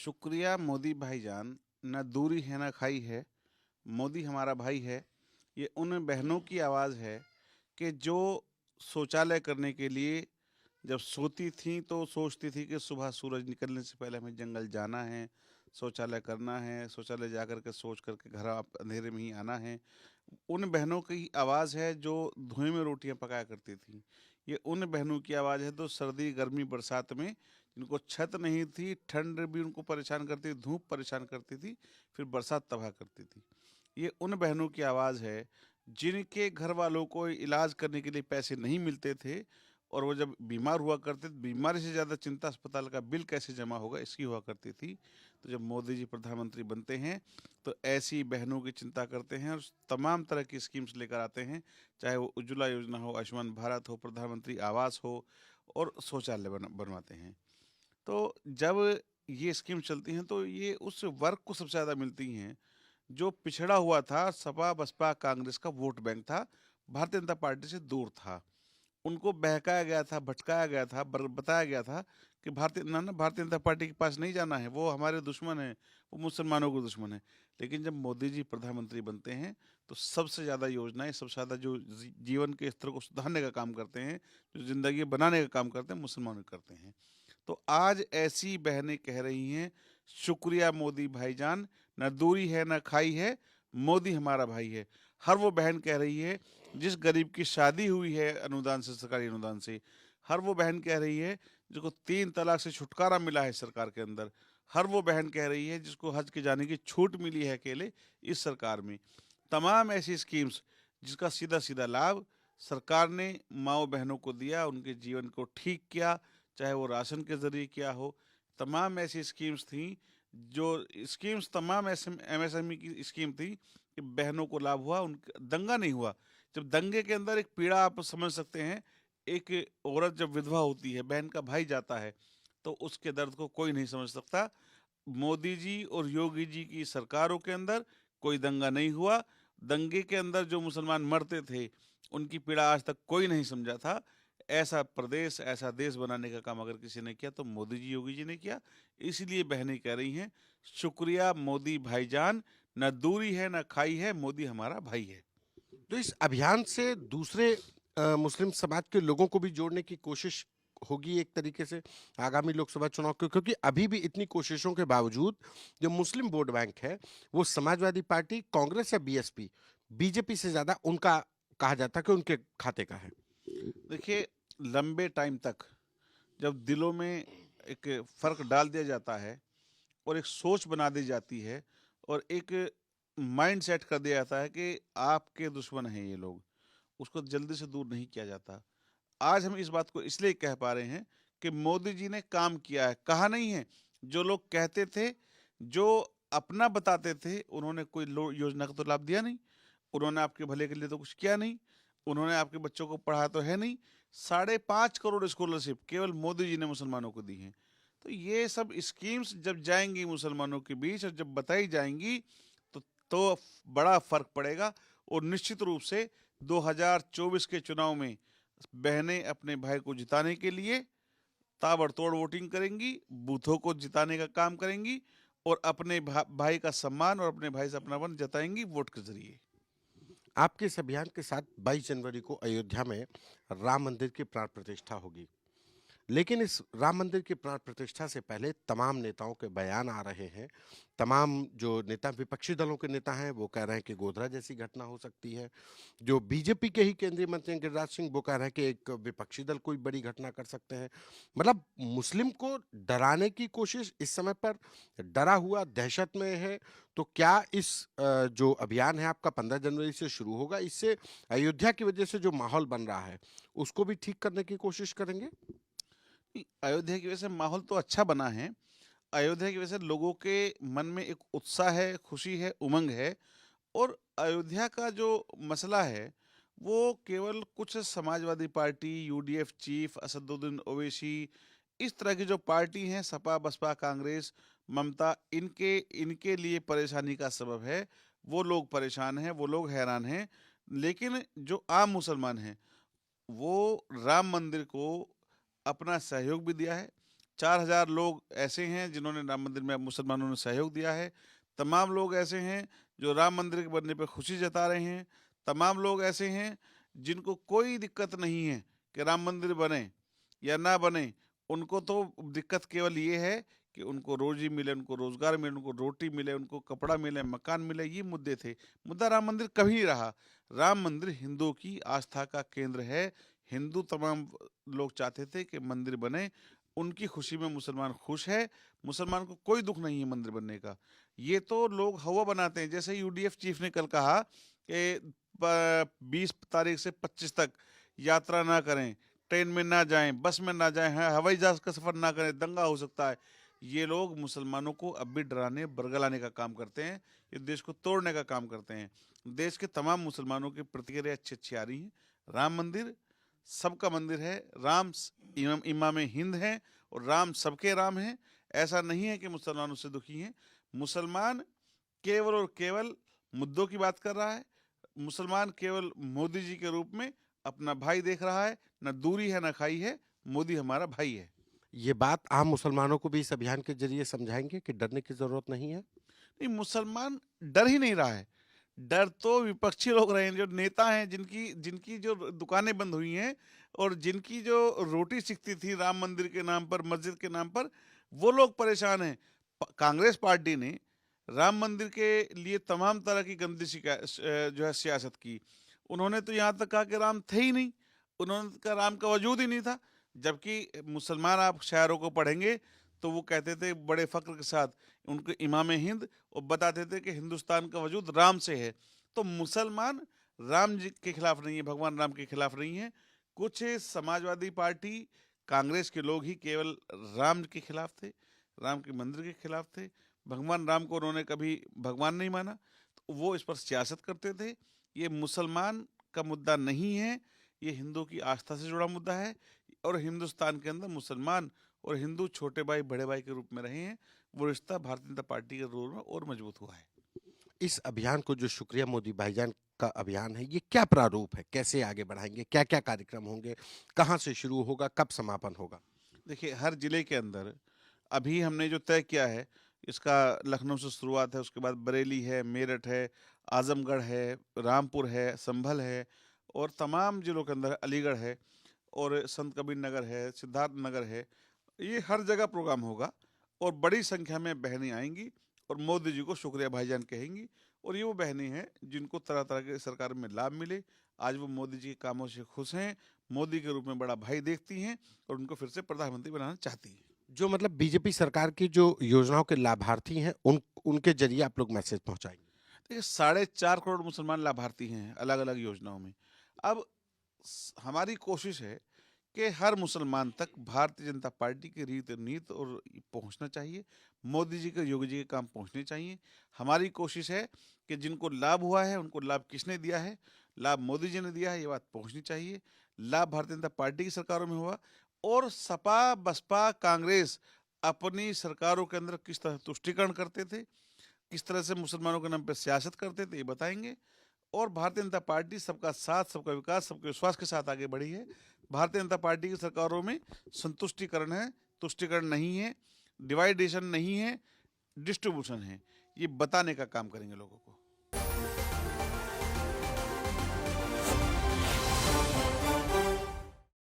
शुक्रिया मोदी भाईजान, न दूरी है न खाई है, मोदी हमारा भाई है। ये उन बहनों की आवाज़ है कि जो शौचालय करने के लिए जब सोती थीं तो सोचती थी कि सुबह सूरज निकलने से पहले हमें जंगल जाना है, शौचालय करना है, शौचालय जाकर के सोच करके घर आप अंधेरे में ही आना है। उन बहनों की आवाज़ है जो धुएँ में रोटियाँ पकाया करती थीं। ये उन बहनों की आवाज़ है जो सर्दी, गर्मी, बरसात में जिनको छत नहीं थी, ठंड भी उनको परेशान करती थी, धूप परेशान करती थी, फिर बरसात तबाह करती थी। ये उन बहनों की आवाज़ है जिनके घर वालों को इलाज करने के लिए पैसे नहीं मिलते थे और वो जब बीमार हुआ करते थे, बीमारी से ज़्यादा चिंता अस्पताल का बिल कैसे जमा होगा इसकी हुआ करती थी। तो जब मोदी जी प्रधानमंत्री बनते हैं तो ऐसी बहनों की चिंता करते हैं और तमाम तरह की स्कीम्स लेकर आते हैं, चाहे वो उज्ज्वला योजना हो, आयुष्मान भारत हो, प्रधानमंत्री आवास हो और शौचालय बनवाते हैं। तो जब ये स्कीम चलती हैं तो ये उस वर्ग को सबसे ज़्यादा मिलती हैं जो पिछड़ा हुआ था, सपा, बसपा, कांग्रेस का वोट बैंक था, भारतीय जनता पार्टी से दूर था। उनको बहकाया गया था, भटकाया गया था, बताया गया था कि भारतीय जनता पार्टी के पास नहीं जाना है, वो हमारे दुश्मन हैं, वो मुसलमानों के दुश्मन हैं। लेकिन जब मोदी जी प्रधानमंत्री बनते हैं तो सबसे ज़्यादा योजनाएं, सबसे ज़्यादा जो जीवन के स्तर को सुधारने का काम करते हैं, जो ज़िंदगी बनाने का काम करते हैं, मुसलमान करते हैं। तो आज ऐसी बहनें कह रही हैं, शुक्रिया मोदी भाईजान, न दूरी है न खाई है, मोदी हमारा भाई है। हर वो बहन कह रही है जिस गरीब की शादी हुई है अनुदान से, सरकारी अनुदान से। हर वो बहन कह रही है जिसको 3 तलाक से छुटकारा मिला है सरकार के अंदर। हर वो बहन कह रही है जिसको हज के जाने की छूट मिली है अकेले इस सरकार में। तमाम ऐसी स्कीम्स जिसका सीधा सीधा लाभ सरकार ने माओ बहनों को दिया, उनके जीवन को ठीक किया, चाहे वो राशन के ज़रिए किया हो। तमाम ऐसी स्कीम्स थीं, जो स्कीम्स तमाम एमएसएमई की स्कीम थी कि बहनों को लाभ हुआ, उन दंगा नहीं हुआ। जब दंगे के अंदर एक पीड़ा आप समझ सकते हैं, एक औरत जब विधवा होती है, बहन का भाई जाता है, तो उसके दर्द को कोई नहीं समझ सकता। मोदी जी और योगी जी की सरकारों के अंदर कोई दंगा नहीं हुआ। दंगे के अंदर जो मुसलमान मरते थे, उनकी पीड़ा आज तक कोई नहीं समझा था। ऐसा प्रदेश, ऐसा देश बनाने का काम अगर किसी ने किया तो मोदी जी, योगी जी ने किया। इसलिए बहनें कह रही हैं, शुक्रिया मोदी भाईजान, न दूरी है न खाई है, मोदी हमारा भाई है। तो इस अभियान से दूसरे मुस्लिम समाज के लोगों को भी जोड़ने की कोशिश होगी एक तरीके से आगामी लोकसभा चुनाव के, क्योंकि अभी भी इतनी कोशिशों के बावजूद जो मुस्लिम वोट बैंक है वो समाजवादी पार्टी, कांग्रेस या बीएसपी, बीजेपी से ज्यादा उनका कहा जाता है कि उनके खाते का है। देखिए, लंबे टाइम तक जब दिलों में एक फ़र्क डाल दिया जाता है और एक सोच बना दी जाती है और एक माइंड सेट कर दिया जाता है कि आपके दुश्मन हैं ये लोग, उसको जल्दी से दूर नहीं किया जाता। आज हम इस बात को इसलिए कह पा रहे हैं कि मोदी जी ने काम किया है, कहा नहीं है। जो लोग कहते थे, जो अपना बताते थे, उन्होंने कोई योजना का तो लाभ दिया नहीं। उन्होंने आपके भले के लिए तो कुछ किया नहीं। उन्होंने आपके बच्चों को पढ़ा तो है नहीं। 5.5 करोड़ स्कॉलरशिप केवल मोदी जी ने मुसलमानों को दी हैं। तो ये सब स्कीम्स जब जाएंगी मुसलमानों के बीच और जब बताई जाएंगी तो तो बड़ा फर्क पड़ेगा। और निश्चित रूप से 2024 के चुनाव में बहनें अपने भाई को जिताने के लिए ताबड़तोड़ वोटिंग करेंगी, बूथों को जिताने का काम करेंगी और अपने भाई का सम्मान और अपने भाई से अपनापन जताएंगी वोट के जरिए। आपके इस अभियान के साथ 22 जनवरी को अयोध्या में राम मंदिर की प्राण प्रतिष्ठा होगी, लेकिन इस राम मंदिर की प्राण प्रतिष्ठा से पहले तमाम नेताओं के बयान आ रहे हैं। तमाम जो नेता, विपक्षी दलों के नेता हैं, वो कह रहे हैं कि गोधरा जैसी घटना हो सकती है। जो बीजेपी के ही केंद्रीय मंत्री हैं गिरिराज सिंह, वो कह रहे हैं कि एक विपक्षी दल कोई बड़ी घटना कर सकते हैं। मतलब मुस्लिम को डराने की कोशिश इस समय पर डरा हुआ, दहशत में है। तो क्या इस जो अभियान है आपका 15 जनवरी से शुरू होगा, इससे अयोध्या की वजह से जो माहौल बन रहा है उसको भी ठीक करने की कोशिश करेंगे? अयोध्या की वजह से माहौल तो अच्छा बना है। अयोध्या की वजह से लोगों के मन में एक उत्साह है, खुशी है, उमंग है। और अयोध्या का जो मसला है वो केवल कुछ Samajwadi party, UDF chief Asaduddin Owaisi, इस तरह की जो पार्टी हैं, सपा, बसपा, कांग्रेस, ममता, इनके इनके लिए परेशानी का सबब है। वो लोग परेशान हैं, वो लोग हैरान हैं। लेकिन जो आम मुसलमान हैं वो राम मंदिर को अपना सहयोग भी दिया है, 4000 लोग ऐसे हैं जिन्होंने राम मंदिर में मुसलमानों ने सहयोग दिया है। तमाम लोग ऐसे हैं जो राम मंदिर के बनने पे खुशी जता रहे हैं। तमाम लोग ऐसे हैं जिनको कोई दिक्कत नहीं है कि राम मंदिर बने या ना बने। उनको तो दिक्कत केवल ये है कि उनको रोजी मिले, उनको रोजगार मिले, उनको रोटी मिले, उनको कपड़ा मिले, मकान मिले, ये मुद्दे थे। मुद्दा राम मंदिर कभी नहीं रहा। राम मंदिर हिंदुओं की आस्था का केंद्र है। हिंदू तमाम लोग चाहते थे कि मंदिर बने। उनकी खुशी में मुसलमान खुश है। मुसलमान को कोई दुख नहीं है मंदिर बनने का। ये तो लोग हवा बनाते हैं। जैसे यूडीएफ चीफ ने कल कहा कि 20 तारीख से 25 तक यात्रा ना करें, ट्रेन में ना जाएं, बस में ना जाएं, हवाई जहाज का सफर ना करें, दंगा हो सकता है। ये लोग मुसलमानों को अब भी डराने बरगलाने का काम करते हैं। ये देश को तोड़ने का काम करते हैं। देश के तमाम मुसलमानों की प्रतिक्रिया अच्छी अच्छी आ रही है। राम मंदिर सबका मंदिर है। राम इमाम हिंद है और राम सबके राम हैं। ऐसा नहीं है कि मुसलमानों से दुखी हैं। मुसलमान केवल और केवल मुद्दों की बात कर रहा है। मुसलमान केवल मोदी जी के रूप में अपना भाई देख रहा है। न दूरी है न खाई है। मोदी हमारा भाई है। ये बात आम मुसलमानों को भी इस अभियान के जरिए समझाएंगे कि डरने की जरूरत नहीं है। नहीं, मुसलमान डर ही नहीं रहा है। डर तो विपक्षी लोग रहे हैं, जो नेता हैं, जिनकी जिनकी जो दुकानें बंद हुई हैं और जिनकी जो रोटी सिकती थी राम मंदिर के नाम पर, मस्जिद के नाम पर, वो लोग परेशान हैं। कांग्रेस पार्टी ने राम मंदिर के लिए तमाम तरह की गंदी जो है सियासत की। उन्होंने तो यहाँ तक कहा कि राम थे ही नहीं। उन्होंने तो कहा राम का वजूद ही नहीं था। जबकि मुसलमान आप शायरों को पढ़ेंगे तो वो कहते थे बड़े फक्र के साथ उनके इमाम हिंद, और बताते थे कि हिंदुस्तान का वजूद राम से है। तो मुसलमान राम जी के खिलाफ नहीं है, भगवान राम के खिलाफ नहीं है। कुछ समाजवादी पार्टी, कांग्रेस के लोग ही केवल राम के खिलाफ थे, राम के मंदिर के खिलाफ थे। भगवान राम को उन्होंने कभी भगवान नहीं माना, तो वो इस पर सियासत करते थे। ये मुसलमान का मुद्दा नहीं है, ये हिंदू की आस्था से जुड़ा मुद्दा है। और हिंदुस्तान के अंदर मुसलमान और हिंदू छोटे भाई बड़े भाई के रूप में रहे हैं। वो रिश्ता भारतीय जनता पार्टी के रूप में और मजबूत हुआ है। इस अभियान को जो शुक्रिया मोदी भाईजान का अभियान है, ये क्या प्रारूप है, कैसे आगे बढ़ाएंगे, क्या क्या कार्यक्रम होंगे, कहाँ से शुरू होगा, कब समापन होगा? देखिए, हर जिले के अंदर अभी हमने जो तय किया है, इसका लखनऊ से शुरुआत है, उसके बाद बरेली है, मेरठ है, आजमगढ़ है, रामपुर है, संभल है, और तमाम जिलों के अंदर अलीगढ़ है, और संत कबीर नगर है, सिद्धार्थ नगर है। ये हर जगह प्रोग्राम होगा और बड़ी संख्या में बहनें आएंगी और मोदी जी को शुक्रिया भाईजान कहेंगी। और ये वो बहनें हैं जिनको तरह तरह के सरकार में लाभ मिले। आज वो मोदी जी के कामों से खुश हैं, मोदी के रूप में बड़ा भाई देखती हैं और उनको फिर से प्रधानमंत्री बनाना चाहती हैं। जो मतलब बीजेपी सरकार की जो योजनाओं के लाभार्थी हैं, उनके जरिए आप लोग मैसेज पहुंचाएंगे? देखिए, 4.5 करोड़ मुसलमान लाभार्थी हैं अलग अलग योजनाओं में। अब हमारी कोशिश है कि हर मुसलमान तक भारतीय जनता पार्टी की रीत नीति और पहुंचना चाहिए। मोदी जी के, योगी जी के काम पहुंचने चाहिए। हमारी कोशिश है कि जिनको लाभ हुआ है उनको लाभ किसने दिया है, लाभ मोदी जी ने दिया है, ये बात पहुंचनी चाहिए। लाभ भारतीय जनता पार्टी की सरकारों में हुआ, और सपा बसपा कांग्रेस अपनी सरकारों के अंदर किस तरह तुष्टिकरण करते थे, किस तरह से मुसलमानों के नाम पर सियासत करते थे, ये बताएंगे। और भारतीय जनता पार्टी सबका साथ, सबका विकास, सबके विश्वास के साथ आगे बढ़ी है। भारतीय जनता पार्टी की सरकारों में संतुष्टिकरण है, तुष्टिकरण नहीं है, डिवाइडेशन नहीं है, डिस्ट्रीब्यूशन है। ये बताने का काम करेंगे लोगों को।